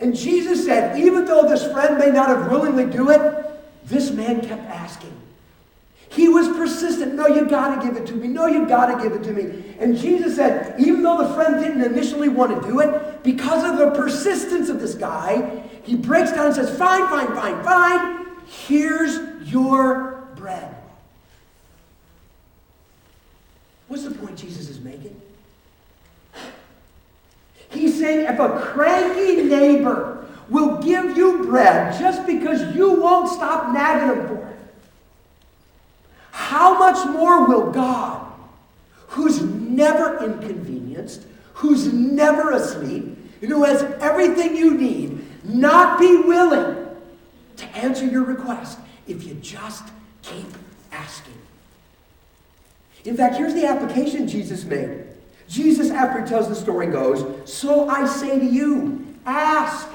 And Jesus said, even though this friend may not have willingly do it, this man kept asking. He was persistent. No, you got to give it to me. No, you got to give it to me. And Jesus said, even though the friend didn't initially want to do it, because of the persistence of this guy, he breaks down and says, fine, fine, fine, fine. Here's your bread. What's the point Jesus is making? He's saying if a cranky neighbor will give you bread just because you won't stop nagging him for it, how much more will God, who's never inconvenienced, who's never asleep, and who has everything you need, not be willing to answer your request if you just keep asking? In fact, here's the application Jesus made. Jesus, after he tells the story, goes, so I say to you, ask,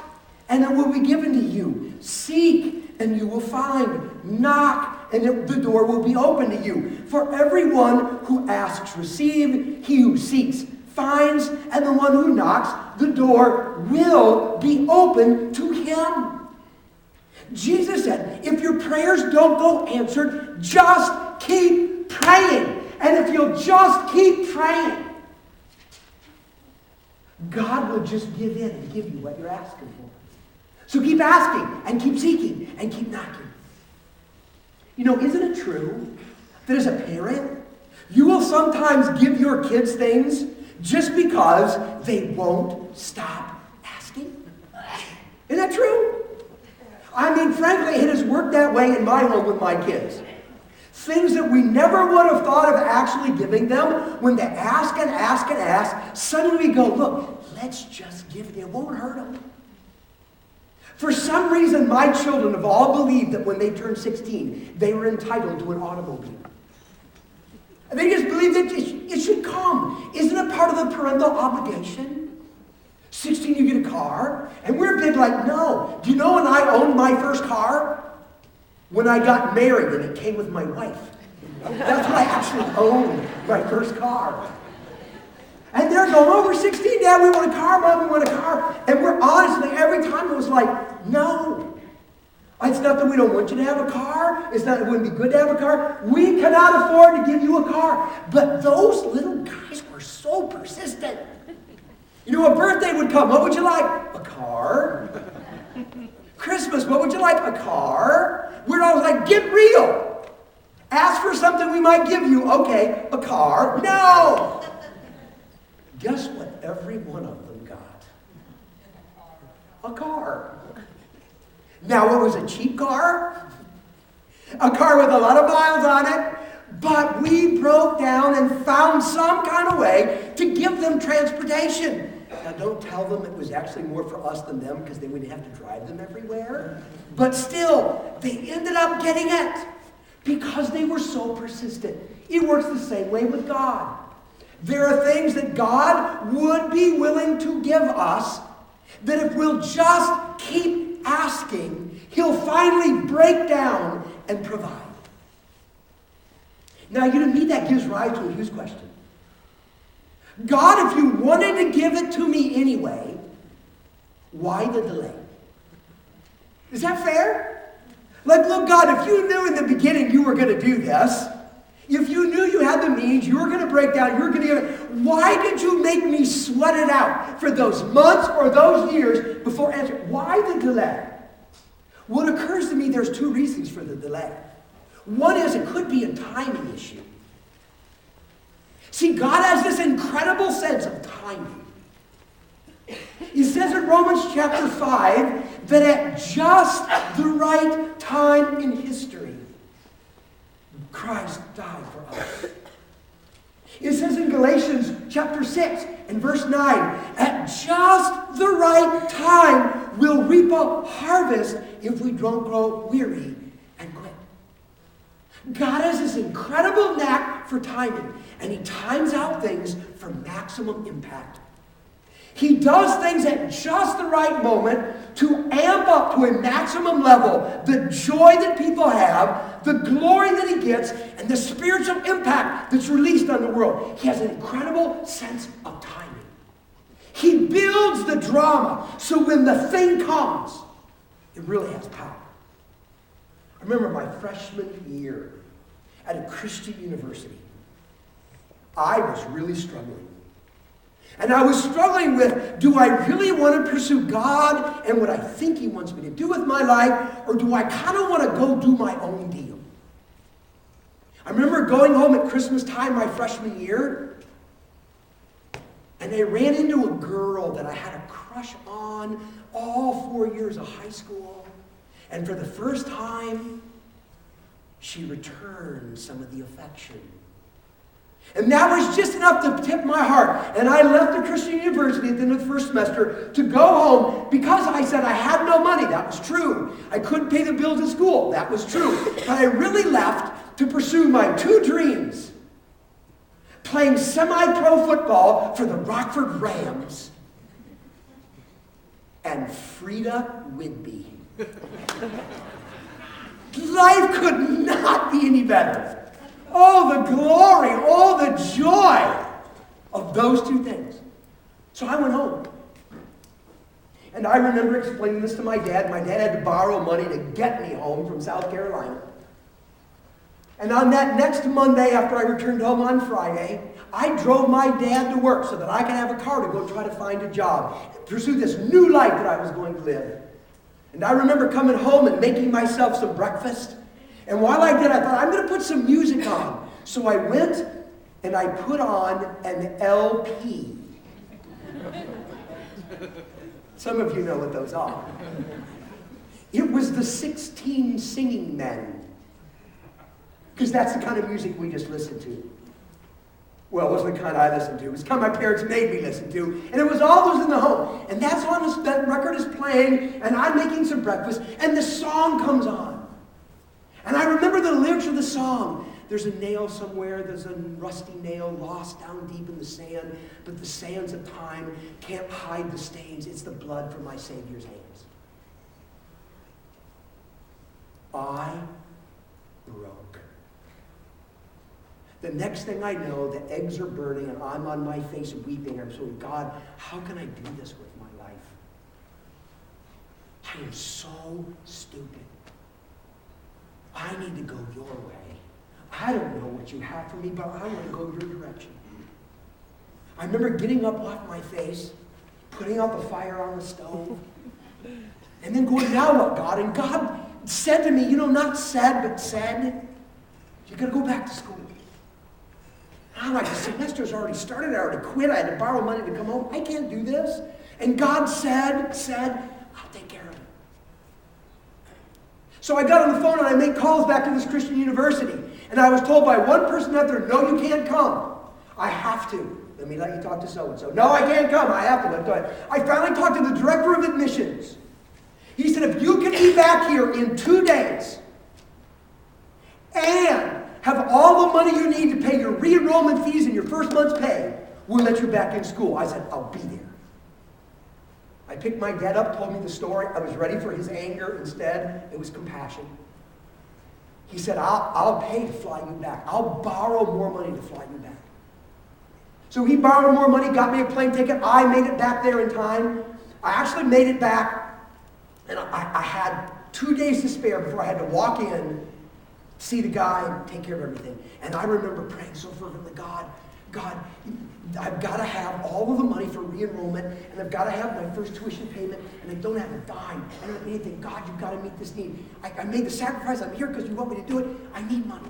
and it will be given to you. Seek, and you will find. Knock, and the door will be open to you. For everyone who asks receives, he who seeks finds, and the one who knocks, the door will be open to him. Jesus said, if your prayers don't go answered, just keep praying. And if you'll just keep praying, God will just give in and give you what you're asking for. So keep asking, and keep seeking, and keep knocking. You know, isn't it true that as a parent, you will sometimes give your kids things just because they won't stop asking? Isn't that true? I mean, frankly, it has worked that way in my home with my kids. Things that we never would have thought of actually giving them, when they ask and ask and ask, suddenly we go, look, let's just give it. It won't hurt them. For some reason, my children have all believed that when they turned 16, they were entitled to an automobile. And they just believe that it should come. Isn't it part of the parental obligation? 16, you get a car. And we're big like, no. Do you know when I owned my first car? When I got married, and it came with my wife. That's when I actually owned my first car. And they're going, oh, we're 16, Dad, we want a car, Mom, we want a car. And we're honestly, every time it was like, no. It's not that we don't want you to have a car. It's not that it wouldn't be good to have a car. We cannot afford to give you a car. But those little guys were so persistent. You know, a birthday would come. What would you like? A car. Christmas, what would you like? A car. We're always like, get real. Ask for something we might give you. Okay, a car. No. Guess what every one of them got? A car. Now, it was a cheap car. A car with a lot of miles on it. But we broke down and found some kind of way to give them transportation. Now, don't tell them it was actually more for us than them, because they wouldn't have to drive them everywhere. But still, they ended up getting it because they were so persistent. It works the same way with God. There are things that God would be willing to give us that if we'll just keep asking, he'll finally break down and provide. Now, to me, that gives rise to a huge question. God, if you wanted to give it to me anyway, why the delay? Is that fair? Like, look, God, if you knew in the beginning you were going to do this, if you knew you had the means, you were going to break down, you were going to give it, why did you make me sweat it out for those months or those years before answering? Why the delay? Well, it occurs to me there's two reasons for the delay. One is it could be a timing issue. See, God has this incredible sense of timing. He says in Romans chapter 5 that at just the right time in history, Christ died for us. It says in Galatians chapter 6 and verse 9, at just the right time we'll reap a harvest if we don't grow weary and quit. God has this incredible knack for timing, and he times out things for maximum impact. He does things at just the right moment to amp up to a maximum level the joy that people have, the glory that he gets, and the spiritual impact that's released on the world. He has an incredible sense of timing. He builds the drama so when the thing comes, it really has power. I remember my freshman year at a Christian university. I was really struggling. And I was struggling with, do I really want to pursue God and what I think He wants me to do with my life, or do I kind of want to go do my own deal? I remember going home at Christmas time my freshman year, and I ran into a girl that I had a crush on all 4 years of high school. And for the first time, she returned some of the affection. And that was just enough to tip my heart. And I left the Christian university at the end of the first semester to go home because I said I had no money. That was true. I couldn't pay the bills at school. That was true. But I really left to pursue my two dreams. Playing semi-pro football for the Rockford Rams and Frida Whidbey. Life could not be any better. Oh, the glory, oh, the joy of those two things. So I went home. And I remember explaining this to my dad. My dad had to borrow money to get me home from South Carolina. And on that next Monday, after I returned home on Friday, I drove my dad to work so that I could have a car to go try to find a job, pursue this new life that I was going to live. And I remember coming home and making myself some breakfast. And while I did, I thought, I'm going to put some music on. So I went and I put on an LP. Some of you know what those are. It was the 16 Singing Men. Because that's the kind of music we just listened to. Well, it wasn't the kind I listened to. It was the kind my parents made me listen to. And it was all those in the home. And that's on that record is playing, and I'm making some breakfast, and the song comes on. And I remember the lyrics of the song. There's a nail somewhere, there's a rusty nail lost down deep in the sand, but the sands of time can't hide the stains. It's the blood from my Savior's hands. I broke. The next thing I know, the eggs are burning and I'm on my face weeping. I'm saying, God, how can I do this with my life? I am so stupid. I need to go your way. I don't know what you have for me, but I want to go your direction. I remember getting up off my face, putting out the fire on the stove, and then going, now what, God? And God said to me, not said, but said, you got to go back to school. I'm like, the semester's already started. I already quit. I had to borrow money to come home. I can't do this. And God said, I'll take care of it. So I got on the phone and I made calls back to this Christian university. And I was told by one person out there, no, you can't come. I have to. Let me let you talk to so-and-so. No, I can't come. I have to. I finally talked to the director of admissions. He said, if you can be back here in 2 days and have all the money you need to pay your re-enrollment fees and your first month's pay, we'll let you back in school. I said, I'll be there. I picked my dad up, told me the story. I was ready for his anger. Instead, it was compassion. He said, I'll pay to fly you back. I'll borrow more money to fly you back. So he borrowed more money, got me a plane ticket. I made it back there in time. I actually made it back, and I had 2 days to spare before I had to walk in, see the guy, and take care of everything. And I remember praying so fervently, God, I've got to have all of the money for re-enrollment, and I've got to have my first tuition payment, and I don't have a dime. I don't have anything. God, you've got to meet this need. I made the sacrifice. I'm here because you want me to do it. I need money.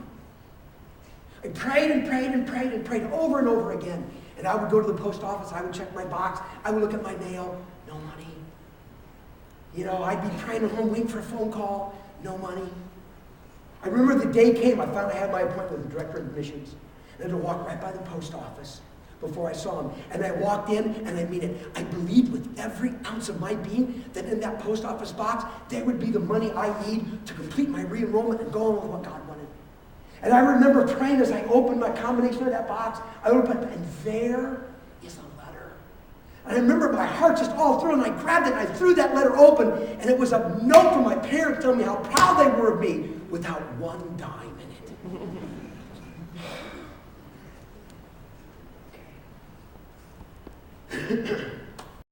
I prayed and prayed and prayed and prayed over and over again. And I would go to the post office. I would check my box. I would look at my mail. No money. I'd be praying at home, waiting for a phone call. No money. I remember the day came. I finally had my appointment with the director of admissions. And I had to walk right by the post office before I saw him. And I walked in, and I mean it. I believed with every ounce of my being that in that post office box, there would be the money I need to complete my re-enrollment and go on with what God wanted. And I remember praying as I opened my combination of that box. I opened it, and there is a letter. And I remember my heart just all through, and I grabbed it, and I threw that letter open, and it was a note from my parents telling me how proud they were of me without one dime in it.